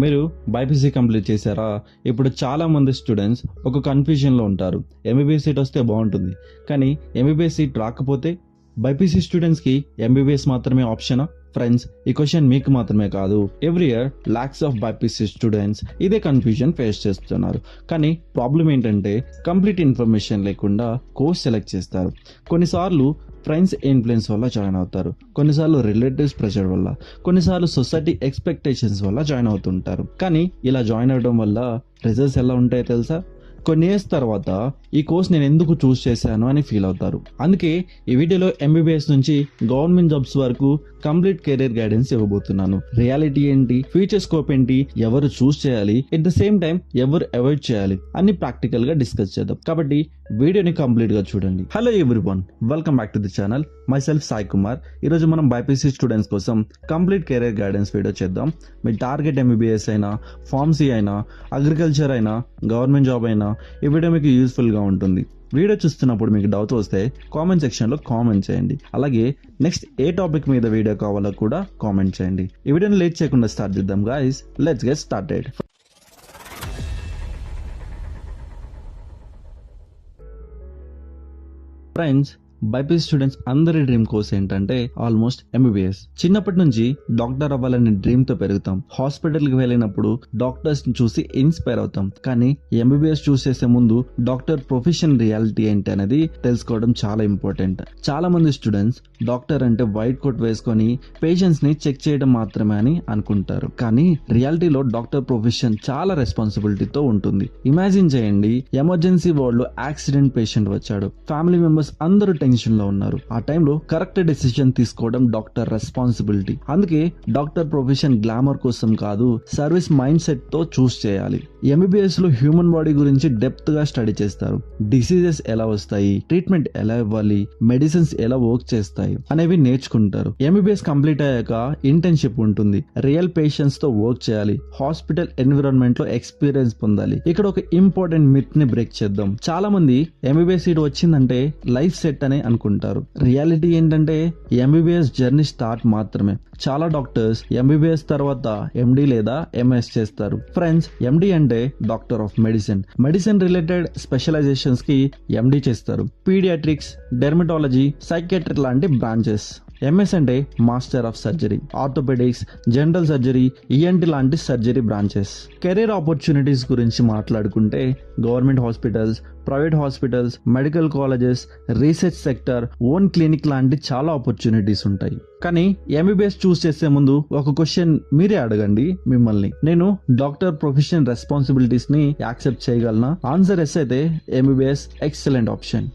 మీరు BiPC complete చేశారా? ఇప్పుడు చాలా మంది స్టూడెంట్స్ ఒక కన్ఫ్యూజన్లో ఉంటారు. ఎంబీబీఎస్ సీట్ వస్తే బాగుంటుంది, కానీ ఎంబీబీఎస్ సీట్ రాకపోతే బైపీసీ స్టూడెంట్స్కి ఎంబీబీఎస్ మాత్రమే ఆప్షనా? ఫ్రెండ్స్, ఈ క్వశ్చన్ మీకు మాత్రమే కాదు, every year lakhs of BiPC students ఇదే కన్ఫ్యూజన్ ఫేస్ చేస్తున్నారు. కానీ ప్రాబ్లం ఏంటంటే కంప్లీట్ ఇన్ఫర్మేషన్ లేకుండా కోర్స్ సెలెక్ట్ చేస్తారు. కొన్నిసార్లు ఫ్రెండ్స్ ఇన్ఫ్లుయెన్స్ వల్ల జాయిన్ అవుతారు, కొన్నిసార్లు రిలేటివ్స్ ప్రెషర్ వల్ల, కొన్నిసార్లు సొసైటీ ఎక్స్పెక్టేషన్స్ వల్ల జాయిన్ అవుతుంటారు. కానీ ఇలా జాయిన్ అవడం వల్ల రిజల్ట్స్ ఎలా ఉంటాయో తెలుసా? కొన్ని ఇయర్స్ తర్వాత ఈ కోర్స్ నేను ఎందుకు చూస్ చేశాను అని ఫీల్ అవుతారు. అందుకే ఈ వీడియోలో ఎంబీబీఎస్ నుంచి గవర్నమెంట్ జాబ్స్ వరకు కంప్లీట్ కెరీర్ గైడెన్స్ ఇవ్వబోతున్నాను. రియాలిటీ ఏంటి, ఫ్యూచర్ స్కోప్ ఏంటి, ఎవరు చూస్ చేయాలి, ఎట్ ద సేమ్ టైం ఎవరు అవాయిడ్ చేయాలి అన్ని ప్రాక్టికల్ గా డిస్కస్ చేద్దాం. కాబట్టి వీడియోని కంప్లీట్ గా చూడండి. Hello everyone, welcome back to the channel. My self Sai Kumar. ఈరోజు మనం బైపీసీ స్టూడెంట్స్ కోసం కంప్లీట్ కెరీర్ గైడెన్స్ వీడియో చేద్దాం. మీ టార్గెట్ ఎంబీబీఎస్ అయినా, ఫార్మసీ అయినా, అగ్రికల్చర్ అయినా, గవర్నమెంట్ జాబ్ అయినా ఈ వీడియో మీకు యూస్ఫుల్ గా ఉంటుంది. వీడియో చూస్తున్నప్పుడు మీకు డౌట్ వస్తే కామెంట్ సెక్షన్ లో కామెంట్ చేయండి. అలాగే నెక్స్ట్ ఏ టాపిక్ మీద వీడియో కావాలో కూడా కామెంట్ చేయండి. ఈ వీడియోని లేట్ చేయకుండా స్టార్ట్ చేద్దాం guys. Let's get started. Friends, BiPC students అందరి డ్రీమ్ కోర్స్ ఏంటంటే ఆల్మోస్ట్ ఎంబీబీఎస్. చిన్నప్పటి నుంచి డాక్టర్ అవ్వాలనే డ్రీమ్ తో పెరుగుతాం. హాస్పిటల్ కి వెళ్ళినప్పుడు డాక్టర్స్ ని చూసి ఇన్స్పైర్ అవుతాం. కానీ ఎంబీబీఎస్ చూస్ చేసే ముందు డాక్టర్ ప్రొఫెషన్ రియాలిటీ ఏంటి అనేది తెలుసుకోవడం చాలా ఇంపార్టెంట్. చాలా మంది స్టూడెంట్స్ డాక్టర్ అంటే వైట్ కోట్ వేసుకొని పేషెంట్స్ ని చెక్ చేయడం మాత్రమే అని అనుకుంటారు. కానీ రియాలిటీలో డాక్టర్ ప్రొఫెషన్ చాలా రెస్పాన్సిబిలిటీతో ఉంటుంది. ఇమాజిన్ చేయండి, ఎమర్జెన్సీ వార్డ్ లో యాక్సిడెంట్ పేషెంట్ వచ్చాడు, ఫ్యామిలీ మెంబర్స్ అందరూ టెన్షన్ లో ఉన్నారు. ఆ టైంలో కరెక్ట్ డెసిషన్ తీసుకోవడం డాక్టర్ రెస్పాన్సిబిలిటీ. అందుకే డాక్టర్ ప్రొఫెషన్ గ్లామర్ కోసం కాదు, సర్వీస్ మైండ్ సెట్ తో చూస్ చేయాలి. ఎంబీబీఎస్ లో హ్యూమన్ బాడీ గురించి డెప్త్ గా స్టడీ చేస్తారు. డిసీజెస్ ఎలా వస్తాయి, ట్రీట్మెంట్ ఎలా ఇవ్వాలి, మెడిసిన్స్ ఎలా వర్క్ చేస్తాయి అనేవి నేర్చుకుంటారు. ఎంబీబీఎస్ కంప్లీట్ అయ్యాక ఇంటర్న్షిప్ ఉంటుంది. రియల్ పేషెంట్స్ తో వర్క్ చేయాలి. హాస్పిటల్ ఎన్విరాన్మెంట్ లో ఎక్స్పీరియన్స్ పొందాలి. ఇక్కడ ఒక ఇంపార్టెంట్ మిత్ ని బ్రేక్ చేద్దాం. చాలా మంది ఎంబీబీఎస్ సీట్ వచ్చిందంటే లైఫ్ సెట్ అని అనుకుంటారు. రియాలిటీ ఏంటంటే ఎంబీబీఎస్ జర్నీ స్టార్ట్ మాత్రమే. చాలా డాక్టర్స్ ఎంబీబీఎస్ తర్వాత ఎండి లేదా ఎంఎస్ చేస్తారు. ఫ్రెండ్స్, ఎండి అంటే doctor of medicine. Medicine related specialisations కి ఎండి చేస్తారు. పీడియాట్రిక్స్, డెర్మటాలజీ, సైకియాట్రిక్ లాంటి బ్రాంచెస్. ఎంఎస్ అంటే master of surgery, orthopaedics, general surgery, ENT లాంటి సర్జరీ బ్రాంచెస్. కెరీర్ ఆపర్చునిటీస్ గురించి మాట్లాడుకుంటే government hospitals, private hospitals, medical colleges, research sector, own clinic లాంటి చాలా opportunities ఉంటాయి. కానీ ఎంబీబీఎస్ చూస్ చేసే ముందు ఒక క్వశ్చన్ మీరే అడగండి మిమ్మల్ని, నేను డాక్టర్ ప్రొఫెషన్ రెస్పాన్సిబిలిటీస్ ని యాక్సెప్ట్ చేయగలనా? ఆన్సర్ ఎస్ అయితే MBBS excellent option.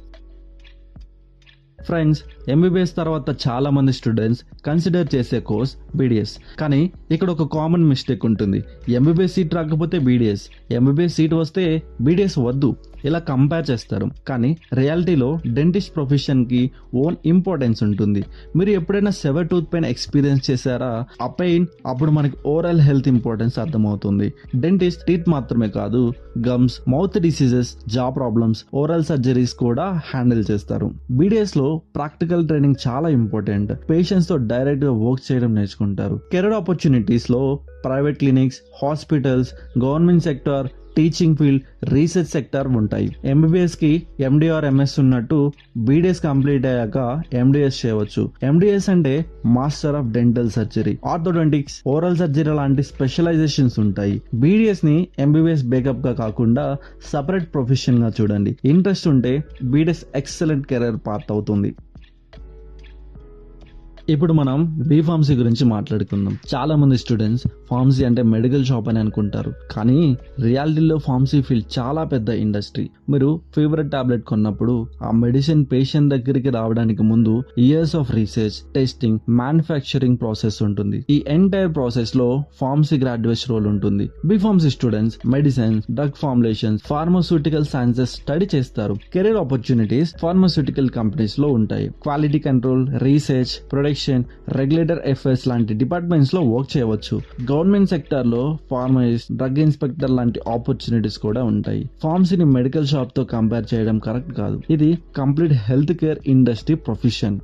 Friends, MBBS తర్వాత చాలా మంది స్టూడెంట్స్ కన్సిడర్ చేసే కోర్స్ బీడీఎస్. కానీ ఇక్కడ ఒక కామన్ మిస్టేక్ ఉంటుంది. ఎంబీబీఎస్ సీట్ రాకపోతే బీడీఎస్, ఎంబీబీఎస్ సీట్ వస్తే బీడీఎస్ వద్దు, ఇలా కంపేర్ చేస్తారు. కానీ రియాలిటీలో డెంటిస్ట్ ప్రొఫెషన్ కి ఓన్ ఇంపార్టెన్స్ ఉంటుంది. మీరు ఎప్పుడైనా సెవర్ టూత్ పెయిన్ ఎక్స్పీరియన్స్ చేశారా? ఆ పెయిన్ అప్పుడు మనకి ఓరల్ హెల్త్ ఇంపార్టెన్స్ అర్థమవుతుంది. డెంటిస్ట్ టీత్ మాత్రమే కాదు, గమ్స్, మౌత్ డిసీజెస్, జా ప్రాబ్లమ్స్, ఓరల్ సర్జరీస్ కూడా హ్యాండిల్ చేస్తారు. బీడీఎస్ లో ప్రాక్టికల్ ట్రైనింగ్ చాలా ఇంపార్టెంట్. పేషెంట్స్ తో డైరెక్ట్ గా వర్క్ చేయడం నేర్చుకుంటారు. కెరీర్ ఆపర్చునిటీస్ లో private clinics, hospitals, government sector, teaching field, research sector ఉంటాయి. ఎంబీబీఎస్ కి ఎండి ఆర్ ఎంఎస్ ఉన్నట్టు బీడీఎస్ కంప్లీట్ అయ్యాక ఎండిఎస్ చేయవచ్చు. ఎండిఎస్ అంటే master of dental surgery, orthodontics, oral surgery లాంటి స్పెషలైజేషన్స్ ఉంటాయి. బీడీఎస్ ని ఎంబీబీఎస్ బేకప్ గా కాకుండా సపరేట్ ప్రొఫెషన్ గా చూడండి. ఇంట్రెస్ట్ ఉంటే బీడీఎస్ ఎక్సలెంట్ కెరీర్ పాత్ అవుతుంది. ఇప్పుడు మనం బీఫార్మసీ గురించి మాట్లాడుకుందాం. చాలా మంది స్టూడెంట్స్ ఫార్మసీ అంటే మెడికల్ షాప్ అని అనుకుంటారు. కానీ రియాలిటీలో ఫార్మసీ ఫీల్డ్ చాలా పెద్ద ఇండస్ట్రీ. మీరు ఫీవర్ టాబ్లెట్ కొన్నప్పుడు ఆ మెడిసిన్ పేషెంట్ దగ్గరికి రావడానికి ముందు years of research, testing, manufacturing process ఉంటుంది. ఈ ఎంటైర్ ప్రాసెస్ లో ఫార్మసీ గ్రాడ్యుయేట్స్ రోల్ ఉంటుంది. B Pharmacy students medicines, drug formulations, pharmaceutical sciences study చేస్తారు. కెరీర్ ఆపర్చునిటీస్ ఫార్మాస్యూటికల్ కంపెనీస్ లో ఉంటాయి. Quality control, research, production, regulator affairs లాంటి డిపార్ట్మెంట్స్ లో వర్క్ చేయవచ్చు. గవర్నమెంట్ సెక్టర్ లో ఫార్మసిస్ట్, డ్రగ్ ఇన్స్పెక్టర్ లాంటి ఆపర్చునిటీస్ కూడా ఉంటాయి. ఫార్మసీని మెడికల్ షాప్ తో కంపేర్ చేయడం కరెక్ట్ కాదు. ఇది complete health care industry profession.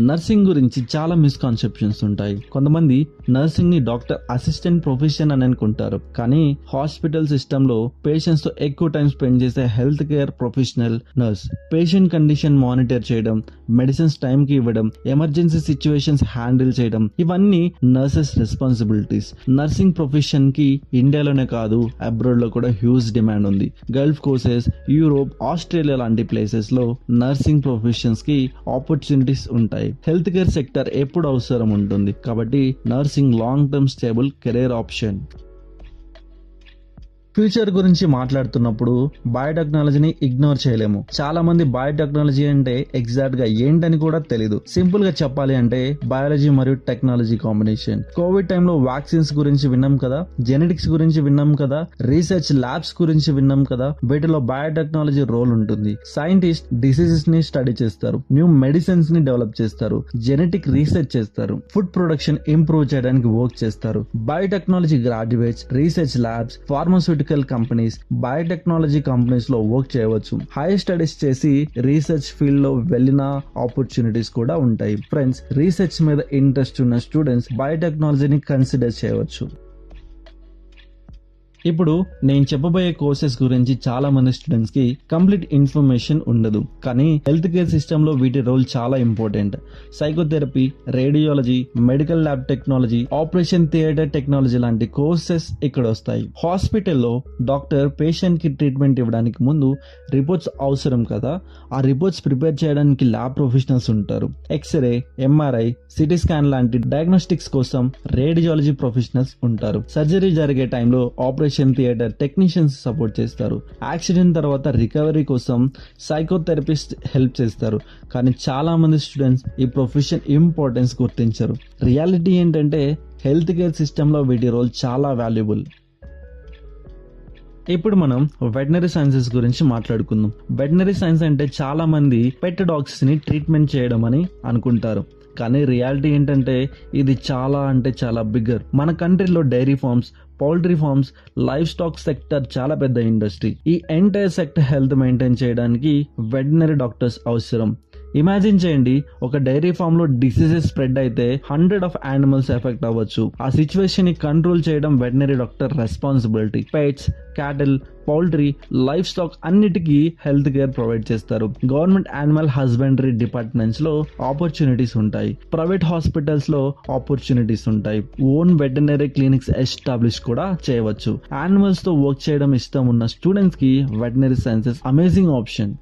Nursing గురించి చాలా మిస్కాన్సెప్షన్స్ ఉంటాయి. కొంతమంది నర్సింగ్ ని డాక్టర్ అసిస్టెంట్ ప్రొఫెషన్ అని అనుకుంటారు, కానీ హాస్పిటల్ సిస్టమ్ లో పేషెంట్స్ తో ఎక్కువ టైం స్పెండ్ చేసే health care professional nurse. Patient condition monitor చేయడం, మెడిసిన్స్ టైం కి ఇవ్వడం, ఎమర్జెన్సీ సిచ్యువేషన్స్ హ్యాండిల్ చేయడం, ఇవన్నీ నర్సెస్ రెస్పాన్సిబిలిటీస్. నర్సింగ్ ప్రొఫెషన్ కి ఇండియాలోనే కాదు అబ్రాడ్ లో కూడా హ్యూజ్ డిమాండ్ ఉంది. గల్ఫ్ కోర్సెస్, యూరోప్, ఆస్ట్రేలియా లాంటి ప్లేసెస్ లో నర్సింగ్ ప్రొఫెషన్స్ కి ఆపర్చునిటీస్ ఉంటాయి. హెల్త్ కేర్ సెక్టర్ ఎప్పుడు అవసరం ఉంటుంది కాబట్టి nursing long term stable career option. Future గురించి మాట్లాడుతున్నప్పుడు బయోటెక్నాలజీని ఇగ్నోర్ చేయలేము. చాలా మంది బయోటెక్నాలజీ అంటే ఎగ్జాక్ట్ గా ఏంటని కూడా తెలీదు. సింపుల్ గా చెప్పాలి అంటే బయాలజీ మరియు టెక్నాలజీ కాంబినేషన్. కోవిడ్ టైంలో వ్యాక్సిన్స్ గురించి విన్నాం కదా, జెనెటిక్స్ గురించి విన్నాం కదా, రీసెర్చ్ ల్యాబ్స్ గురించి విన్నాం కదా. వీటిలో బయోటెక్నాలజీ రోల్ ఉంటుంది. సైంటిస్ట్ డిసీజెస్ ని స్టడీ చేస్తారు, న్యూ మెడిసిన్స్ ని డెవలప్ చేస్తారు, జెనెటిక్ రీసెర్చ్ చేస్తారు, ఫుడ్ ప్రొడక్షన్ ఇంప్రూవ్ చేయడానికి వర్క్ చేస్తారు. Biotechnology graduates research labs, pharmaceutical companies, biotechnology companies లో వర్క్ చేయవచ్చు. హైయర్ స్టడీస్ చేసి రీసెర్చ్ ఫీల్డ్ లో వెళ్ళిన ఆపర్చునిటీస్ కూడా ఉంటాయి. ఫ్రెండ్స్, రీసెర్చ్ మీద ఇంట్రెస్ట్ ఉన్న స్టూడెంట్స్ బయోటెక్నాలజీని కన్సిడర్ చేయవచ్చు. ఇప్పుడు నేను చెప్పబోయే కోర్సెస్ గురించి చాలా మంది స్టూడెంట్స్ కి కంప్లీట్ ఇన్ఫర్మేషన్ ఉండదు, కానీ హెల్త్ కేర్ సిస్టమ్ లో వీటి రోల్ చాలా important. Psychotherapy, radiology, medical lab technology, operation theatre technology లాంటి కోర్సెస్ ఇక్కడ వస్తాయి. హాస్పిటల్లో డాక్టర్ పేషెంట్ కి ట్రీట్మెంట్ ఇవ్వడానికి ముందు రిపోర్ట్స్ అవసరం కదా, ఆ రిపోర్ట్స్ ప్రిపేర్ చేయడానికి ల్యాబ్ ప్రొఫెషనల్స్ ఉంటారు. ఎక్స్రే, ఎంఆర్ఐ, సిటీ స్కాన్ లాంటి డయాగ్నోస్టిక్స్ కోసం రేడియాలజీ ప్రొఫెషనల్స్ ఉంటారు. సర్జరీ జరిగే టైంలో ఆపరేషన్ థియేటర్ టెక్నీషియన్స్ సపోర్ట్ చేస్తారు. యాక్సిడెంట్ తర్వాత రికవరీ కోసం సైకోథెరపిస్ట్ హెల్ప్ చేస్తారు. కానీ చాలా మంది స్టూడెంట్స్ ఈ ప్రొఫెషన్ ఇంపార్టెన్స్ గుర్తించరు. రియాలిటీ ఏంటంటే హెల్త్ కేర్ సిస్టమ్ లో వీటి రోల్ చాలా వాల్యుబుల్. ఇప్పుడు మనం వెటనరీ సైన్సెస్ గురించి మాట్లాడుకుందాం. వెటనరీ సైన్స్ అంటే చాలా మంది పెట్ డాగ్స్ ని ట్రీట్మెంట్ చేయడం అని అనుకుంటారు, కానీ రియాలిటీ ఏంటంటే ఇది చాలా అంటే చాలా బిగ్గర్. మన కంట్రీలో dairy farms, poultry farms, livestock sector చాలా పెద్ద ఇండస్ట్రీ. ఈ ఎంటైర్ సెక్టర్ హెల్త్ మెయింటైన్ చేయడానికి వెటనరీ డాక్టర్స్ అవసరం. ఇమాజిన్ చేయండి, ఒక డైరీ ఫామ్ లో డిసీజెస్ స్ప్రెడ్ అయితే 100 ఆఫ్ యానిమల్స్ ఎఫెక్ట్ అవ్వచ్చు. ఆ సిచ్యువేషన్ ని కంట్రోల్ చేయడం veterinary doctor responsibility. Pets, cattle, poultry, life stock అన్నిటికీ హెల్త్ కేర్ ప్రొవైడ్ చేస్తారు. గవర్నమెంట్ యానిమల్ హస్బెండరీ డిపార్ట్మెంట్స్ లో ఆపర్చునిటీస్ ఉంటాయి. ప్రైవేట్ హాస్పిటల్స్ లో ఆపర్చునిటీస్ ఉంటాయి. ఓన్ వెటనరీ క్లినిక్స్ ఎస్టాబ్లిష్ కూడా చేయవచ్చు. యానిమల్స్ తో వర్క్ చేయడం ఇష్టం ఉన్న స్టూడెంట్స్ కి వెటనరీ సైన్సెస్ అమేజింగ్ ఆప్షన్.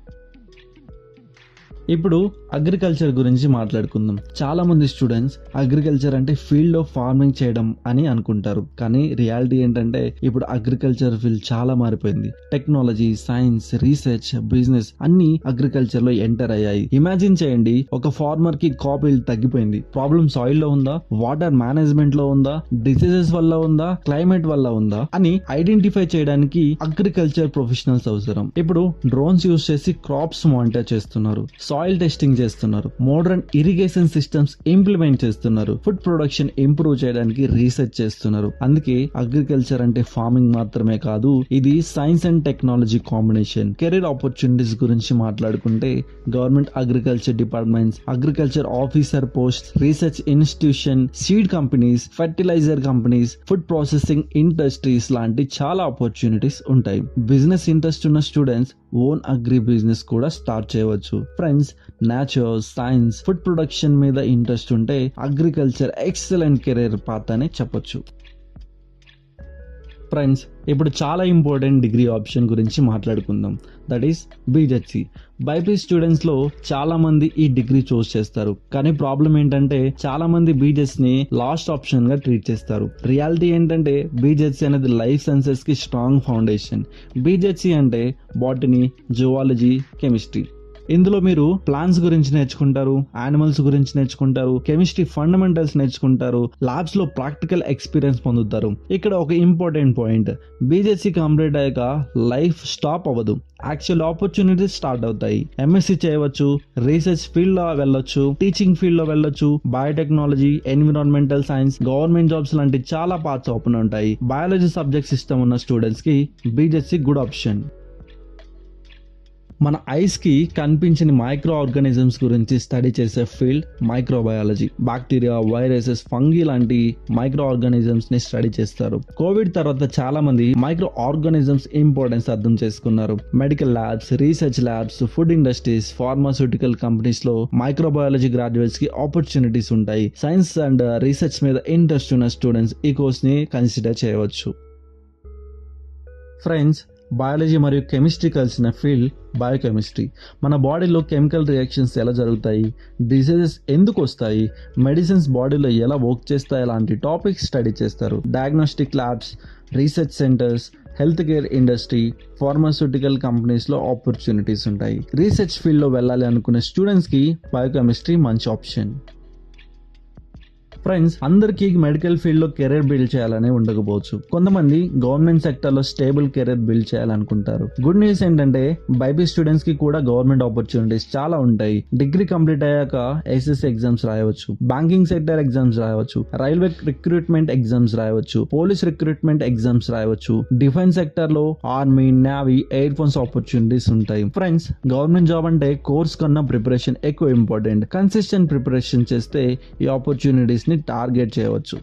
ఇప్పుడు అగ్రికల్చర్ గురించి మాట్లాడుకుందాం. చాలా మంది స్టూడెంట్స్ అగ్రికల్చర్ అంటే ఫీల్డ్ ఆఫ్ ఫార్మింగ్ చేయడం అని అనుకుంటారు, కానీ రియాలిటీ ఏంటంటే ఇప్పుడు అగ్రికల్చర్ ఫీల్డ్ చాలా మారిపోయింది. టెక్నాలజీ, సైన్స్, రీసెర్చ్, బిజినెస్ అన్ని అగ్రికల్చర్ లో ఎంటర్ అయ్యాయి. ఇమాజిన్ చేయండి, ఒక ఫార్మర్ కి క్రాప్ ఈల్డ్ తగ్గిపోయింది. ప్రాబ్లం సాయిల్ లో ఉందా, వాటర్ మేనేజ్మెంట్ లో ఉందా, డిసీజెస్ వల్ల ఉందా, క్లైమేట్ వల్ల ఉందా అని ఐడెంటిఫై చేయడానికి అగ్రికల్చర్ ప్రొఫెషనల్స్ అవసరం. ఇప్పుడు డ్రోన్స్ యూజ్ చేసి క్రాప్స్ మానిటర్ చేస్తున్నారు, సాయిల్ టెస్టింగ్ చేస్తున్నారు, మోడర్న్ ఇరిగేషన్ సిస్టమ్స్ ఇంప్లిమెంట్ చేస్తున్నారు, ఫుడ్ ప్రొడక్షన్ ఇంప్రూవ్ చేయడానికి రీసెర్చ్ చేస్తున్నారు. అందుకే అగ్రికల్చర్ అంటే ఫార్మింగ్ మాత్రమే కాదు, ఇది science and technology combination. Career opportunities గురించి మాట్లాడుకుంటే government agriculture departments, agriculture officer post, research institution, seed companies, fertilizer companies, food processing industries లాంటి చాలా ఆపర్చునిటీస్ ఉంటాయి. బిజినెస్ ఇంట్రెస్ట్ ఉన్న స్టూడెంట్స్ ఓన్ అగ్రి బిజినెస్ కూడా స్టార్ట్ చేయవచ్చు. Friends, nature, science, food production మీద interest ఉంటే అగ్రికల్చర్ ఎక్సలెంట్ కెరీర్ పాత్ అని చెప్పొచ్చు. ఫ్రెండ్స్, ఇప్పుడు చాలా ఇంపార్టెంట్ డిగ్రీ ఆప్షన్ గురించి మాట్లాడుకుందాం. That is BZC. BiPC students లో చాలా మంది ఈ డిగ్రీ చూస్ చేస్తారు, కానీ ప్రాబ్లం ఏంటంటే చాలా మంది బీజెడ్స్ ని లాస్ట్ ఆప్షన్ గా ట్రీట్ చేస్తారు. రియాలిటీ ఏంటంటే బీజెడ్సీ అనేది లైఫ్ సైన్సెస్ కి స్ట్రాంగ్ ఫౌండేషన్. బీజెడ్సీ అంటే బాటనీ, జువాలజీ, కెమిస్ట్రీ. ఇందులో మీరు ప్లాంట్స్ గురించి నేర్చుకుంటారు, యానిమల్స్ గురించి నేర్చుకుంటారు, కెమిస్ట్రీ ఫండమెంటల్స్ నేర్చుకుంటారు, ల్యాబ్స్ లో ప్రాక్టికల్ ఎక్స్పీరియన్స్ పొందుతారు. ఇక్కడ ఒక ఇంపార్టెంట్ పాయింట్, బీజెడ్సీ కంప్లీట్ అయ్యాక లైఫ్ స్టాప్ అవ్వదు, యాక్చువల్ ఆపర్చునిటీస్ స్టార్ట్ అవుతాయి. ఎంఎస్సీ చేయవచ్చు, రీసెర్చ్ ఫీల్డ్ లో వెళ్ళొచ్చు, టీచింగ్ ఫీల్డ్ లో వెళ్ళొచ్చు, biotechnology, environmental science, government jobs లాంటి చాలా పార్ట్స్ ఓపెన్ ఉంటాయి. బయాలజీ సబ్జెక్ట్స్ ఇష్టం ఉన్న స్టూడెంట్స్ కి బీజెడ్సీ గుడ్ ఆప్షన్. మన ఐస్ కి కనిపించని మైక్రో ఆర్గానిజమ్స్ గురించి స్టడీ చేసే field microbiology. Bacteria, viruses, fungi లాంటి మైక్రో ఆర్గానిజమ్స్ ని స్టడీ చేస్తారు. కోవిడ్ తర్వాత చాలా మంది మైక్రో ఆర్గానిజమ్స్ ఇంపార్టెన్స్ అర్థం చేసుకున్నారు. Medical labs, research labs, food industries, pharmaceutical companies లో మైక్రోబయాలజీ గ్రాడ్యుయేట్స్ కి ఆపర్చునిటీస్ ఉంటాయి. సైన్స్ అండ్ రీసెర్చ్ మీద ఇంట్రెస్ట్ ఉన్న స్టూడెంట్స్ ఈ కోర్స్ ని కన్సిడర్ చేయవచ్చు. ఫ్రెండ్స్, బయాలజీ మరియు కెమిస్ట్రీ కలిసిన ఫీల్డ్ బయోకెమిస్ట్రీ. మన బాడీలో కెమికల్ రియాక్షన్స్ ఎలా జరుగుతాయి, డిసీజెస్ ఎందుకు వస్తాయి, మెడిసిన్స్ బాడీలో ఎలా వర్క్ చేస్తాయి లాంటి టాపిక్స్ స్టడీ చేస్తారు. Diagnostic labs, research centres, health care industry, pharmaceutical కంపెనీస్లో ఆపర్చునిటీస్ ఉంటాయి. రీసెర్చ్ ఫీల్డ్లో వెళ్ళాలి అనుకునే స్టూడెంట్స్కి బయోకెమిస్ట్రీ మంచి ఆప్షన్. ఫ్రెండ్స్, అందరికీ మెడికల్ ఫీల్డ్ లో కెరీర్ బిల్డ్ చేయాలని ఉండకపోవచ్చు. కొంతమంది గవర్నమెంట్ సెక్టర్ లో స్టేబుల్ కెరీర్ బిల్డ్ చేయాలనుకుంటారు. గుడ్ న్యూస్ ఏంటంటే బైపీ స్టూడెంట్స్ కి కూడా గవర్నమెంట్ ఆపర్చునిటీస్ చాలా ఉంటాయి. డిగ్రీ కంప్లీట్ అయ్యాక ఎస్ఎస్సి ఎగ్జామ్స్ రాయవచ్చు, బ్యాంకింగ్ సెక్టర్ ఎగ్జామ్స్ రాయవచ్చు, రైల్వే రిక్రూట్మెంట్ ఎగ్జామ్స్ రాయవచ్చు, పోలీస్ రిక్రూట్మెంట్ ఎగ్జామ్స్ రాయవచ్చు. డిఫెన్స్ సెక్టర్ లో army, navy, air force opportunities ఉంటాయి. ఫ్రెండ్స్, గవర్నమెంట్ జాబ్ అంటే కోర్స్ కన్నా ప్రిపరేషన్ ఎక్కువ ఇంపార్టెంట్. కన్సిస్టెంట్ ప్రిపరేషన్ చేస్తే ఈ ఆపర్చునిటీస్ ని టార్గెట్ చేయవచ్చు.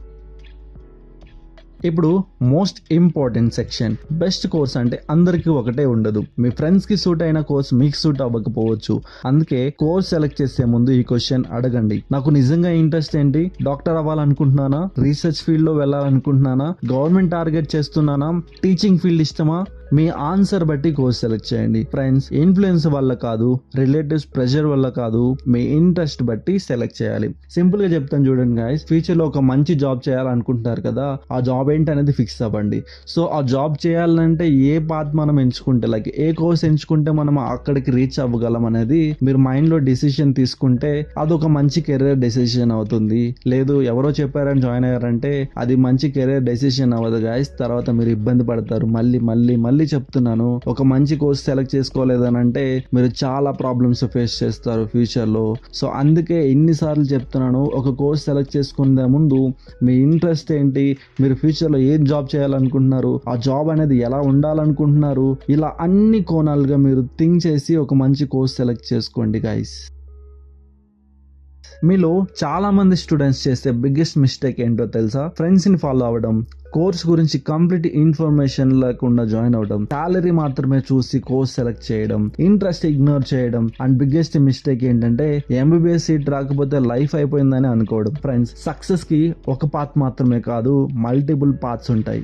ఇప్పుడు most important section, best course అంటే అందరికీ ఒకటే ఉండదు. మీ ఫ్రెండ్స్ కి సూట్ అయిన కోర్స్ మీకు సూట్ అవ్వకపోవచ్చు. అందుకే కోర్స్ సెలెక్ట్ చేసే ముందు ఈ క్వశ్చన్ అడగండి. నాకు నిజంగా ఇంట్రెస్ట్ ఏంటి? డాక్టర్ అవ్వాలనుకుంటున్నానా? రీసెర్చ్ ఫీల్డ్ లో వెళ్ళాలనుకుంటున్నానా? గవర్నమెంట్ టార్గెట్ చేస్తున్నానా? టీచింగ్ ఫీల్డ్ ఇష్టమా? మీ ఆన్సర్ బట్టి కోర్స్ సెలెక్ట్ చేయండి. ఫ్రెండ్స్, ఇన్ఫ్లుయెన్స్ వల్ల కాదు, రిలేటివ్స్ ప్రెషర్ వల్ల కాదు, మీ ఇంట్రెస్ట్ బట్టి సెలెక్ట్ చేయాలి. సింపుల్ గా చెప్తాను చూడండి గైస్, ఫ్యూచర్ లో ఒక మంచి జాబ్ చేయాలనుకుంటున్నారు కదా, ఆ జాబ్ ఏంటి అనేది ఫిక్స్ అవ్వండి. సో ఆ జాబ్ చేయాలంటే ఏ పాత్ మనం ఎంచుకుంటే, లైక్ ఏ కోర్స్ ఎంచుకుంటే మనం అక్కడికి రీచ్ అవ్వగలం అనేది మీరు మైండ్ లో డిసిషన్ తీసుకుంటే అదొక మంచి కెరీర్ డెసిషన్ అవుతుంది. లేదు ఎవరో చెప్పారని జాయిన్ అయ్యారంటే అది మంచి కెరీర్ డెసిషన్ అవ్వదు గైస్. తర్వాత మీరు ఇబ్బంది పడతారు. మళ్ళీ చెప్తున్నాను, ఒక మంచి కోర్స్ సెలెక్ట్ చేసుకోలేదని అంటే మీరు చాలా ప్రాబ్లమ్స్ ఫేస్ చేస్తారు ఫ్యూచర్ లో. సో అందుకే ఎన్నిసార్లు చెప్తున్నాను, ఒక కోర్స్ సెలెక్ట్ చేసుకునే ముందు మీ ఇంట్రెస్ట్ ఏంటి, మీరు ఫ్యూచర్ లో ఏం జాబ్ చేయాలనుకుంటున్నారు, ఆ జాబ్ అనేది ఎలా ఉండాలనుకుంటున్నారు, ఇలా అన్ని కోణాలుగా మీరు థింక్ చేసి ఒక మంచి కోర్స్ సెలెక్ట్ చేసుకోండి గైస్. మీలో చాలా మంది స్టూడెంట్స్ చేసే బిగ్గెస్ట్ మిస్టేక్ ఏంటో తెలుసా? ఫ్రెండ్స్ ని ఫాలో అవ్వడం, కోర్స్ గురించి కంప్లీట్ ఇన్ఫర్మేషన్ లేకుండా జాయిన్ అవడం, సాలరీ మాత్రమే చూసి కోర్స్ సెలెక్ట్ చేయడం, ఇంట్రెస్ట్ ఇగ్నోర్ చేయడం. అండ్ బిగ్గెస్ట్ మిస్టేక్ ఏంటంటే ఎంబీబీఎస్ సీట్ రాకపోతే లైఫ్ అయిపోయిందని అనుకోవడం. ఫ్రెండ్స్, సక్సెస్ కి ఒక పాత్ మాత్రమే కాదు, మల్టిపుల్ పాత్స్ ఉంటాయి.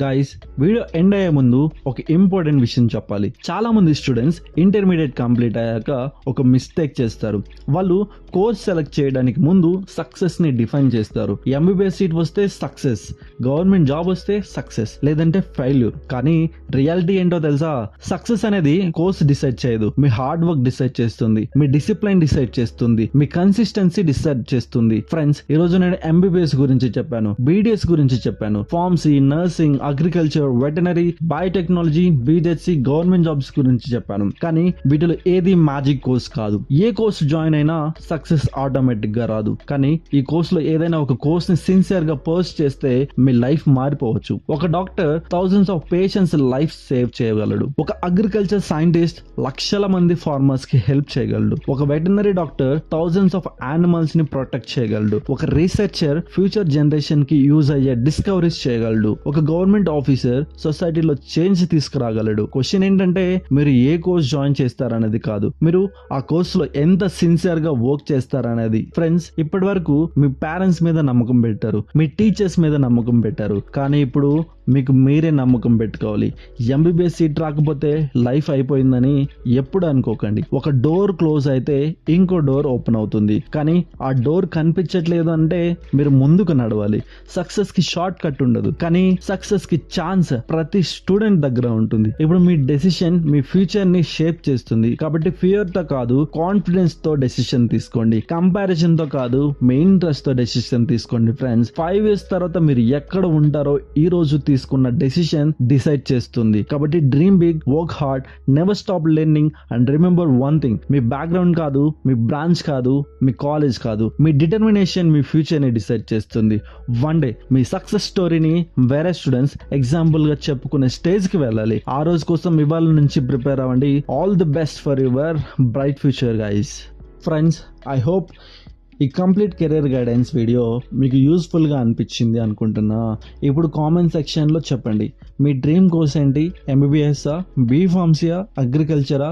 గైస్, వీడియో ఎండ్ అయ్యే ముందు ఒక ఇంపార్టెంట్ విషయం చెప్పాలి. చాలా మంది స్టూడెంట్స్ ఇంటర్మీడియట్ కంప్లీట్ అయ్యాక ఒక మిస్టేక్ చేస్తారు. వాళ్ళు కోర్స్ సెలెక్ట్ చేయడానికి ముందు సక్సెస్ ని డిఫైన్ చేస్తారు. ఎంబీబీఎస్ సీట్ వస్తే సక్సెస్, గవర్నమెంట్ జాబ్ వస్తే సక్సెస్, లేదంటే ఫెయిల్యూర్. కానీ రియాలిటీ ఏంటో తెలుసా? సక్సెస్ అనేది కోర్స్ డిసైడ్ చేయదు, మీ హార్డ్ వర్క్ డిసైడ్ చేస్తుంది, మీ డిసిప్లైన్ డిసైడ్ చేస్తుంది, మీ కన్సిస్టెన్సీ డిసైడ్ చేస్తుంది. ఫ్రెండ్స్, ఈ రోజు నేను ఎంబీబీఎస్ గురించి చెప్పాను, బీడీఎస్ గురించి చెప్పాను, pharmacy, nursing, agriculture, veterinary, biotechnology, BZC, government jobs గురించి చెప్పాను. కానీ వీటిలో ఏది మ్యాజిక్ కోర్స్ కాదు. ఏ కోర్స్ జాయిన్ అయినా సక్సెస్ ఆటోమేటిక్ గా రాదు. కానీ ఈ కోర్స్ లో ఏదైనా ఒక కోర్స్ ని సిన్సియర్ గా పర్స్ చేస్తే మీ లైఫ్ మారిపోవచ్చు. ఒక doctor thousands of patients life save చేయగలడు. ఒక అగ్రికల్చర్ సైంటిస్ట్ లక్షల మంది ఫార్మర్స్ కి హెల్ప్ చేయగలడు. ఒక veterinary doctor thousands of animals ని ప్రొటెక్ట్ చేయగలడు. ఒక రీసెర్చర్ ఫ్యూచర్ జనరేషన్ కి యూజ్ అయ్యే డిస్కవరీస్ చేయగలడు. ఒక గవర్నమెంట్ ఆఫీసర్ సొసైటీలో చేంజ్ తీసుకురాగలడు. క్వశ్చన్ ఏంటంటే మీరు ఏ కోర్స్ జాయిన్ చేస్తారనేది కాదు, మీరు ఆ కోర్స్ లో ఎంత సిన్సియర్ గా వర్క్ చేస్తారనేది. ఫ్రెండ్స్, ఇప్పటి వరకు మీ పేరెంట్స్ మీద నమ్మకం పెట్టారు, మీ టీచర్స్ మీద నమ్మకం పెట్టారు. కానీ ఇప్పుడు మీకు మీరే నమ్మకం పెట్టుకోవాలి. ఎంబీబీఎస్ సీట్ రాకపోతే లైఫ్ అయిపోయిందని ఎప్పుడు అనుకోకండి. ఒక డోర్ క్లోజ్ అయితే ఇంకో డోర్ ఓపెన్ అవుతుంది. కానీ ఆ డోర్ కనిపించట్లేదు అంటే మీరు ముందుకు నడవాలి. సక్సెస్ కి షార్ట్ కట్ ఉండదు, కానీ సక్సెస్ కి ఛాన్స్ ప్రతి స్టూడెంట్ దగ్గర ఉంటుంది. ఇప్పుడు మీ డెసిషన్ మీ ఫ్యూచర్ ని షేప్ చేస్తుంది. కాబట్టి ఫియర్ తో కాదు, కాన్ఫిడెన్స్ తో డెసిషన్ తీసుకోండి. కంపారిజన్ తో కాదు, మీ ఇంట్రెస్ట్ తో డెసిషన్ తీసుకోండి. ఫ్రెండ్స్, 5 years తర్వాత మీరు ఎక్కడ ఉంటారో ఈ రోజు తీసుకున్న డెసిషన్ డిసైడ్ చేస్తుంది. కాబట్టి dream big, work hard, never stop learning and remember one thing, మీ బ్యాక్గ్రౌండ్ కాదు, మీ బ్రాంచ్ కాదు, మీ కాలేజ్ కాదు, మీ డిటర్మినేషన్ మీ ఫ్యూచర్ ని డిసైడ్ చేస్తుంది. వన్ డే మీ సక్సెస్ స్టోరీని వేరే స్టూడెంట్స్ ఎగ్జాంపుల్ గా చెప్పుకునే స్టేజ్ కి వెళ్ళాలి. ఆ రోజు కోసం ఇవాళ నుంచి ప్రిపేర్ అవ్వండి. All the best for your bright future guys. Friends, I hope ఈ కంప్లీట్ కెరీర్ గైడెన్స్ వీడియో మీకు యూస్ఫుల్గా అనిపించింది అనుకుంటున్నా. ఇప్పుడు కామెంట్ సెక్షన్లో చెప్పండి, మీ డ్రీమ్ కోర్స్ ఏంటి? ఎంబీబీఎస్ఆ, బీఫార్మసీయా, అగ్రికల్చరా,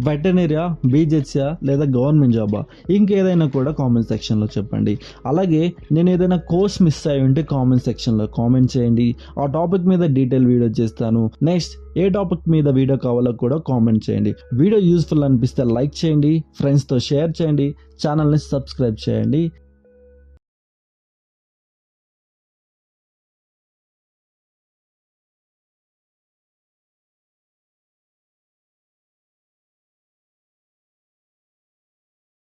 వెటనరీయా, బీజెడ్సా లేదా గవర్నమెంట్ జాబా? ఇంకేదైనా కూడా కామెంట్ సెక్షన్లో చెప్పండి. అలాగే నేను ఏదైనా కోర్స్ మిస్ అయి ఉంటే కామెంట్ సెక్షన్లో కామెంట్ చేయండి. ఆ టాపిక్ మీద డీటెయిల్ వీడియో చేస్తాను. నెక్స్ట్ ఏ టాపిక్ మీద వీడియో కావాలో కూడా కామెంట్ చేయండి. వీడియో యూస్ఫుల్ అనిపిస్తే లైక్ చేయండి, ఫ్రెండ్స్తో షేర్ చేయండి, ఛానల్ని సబ్స్క్రైబ్ చేయండి.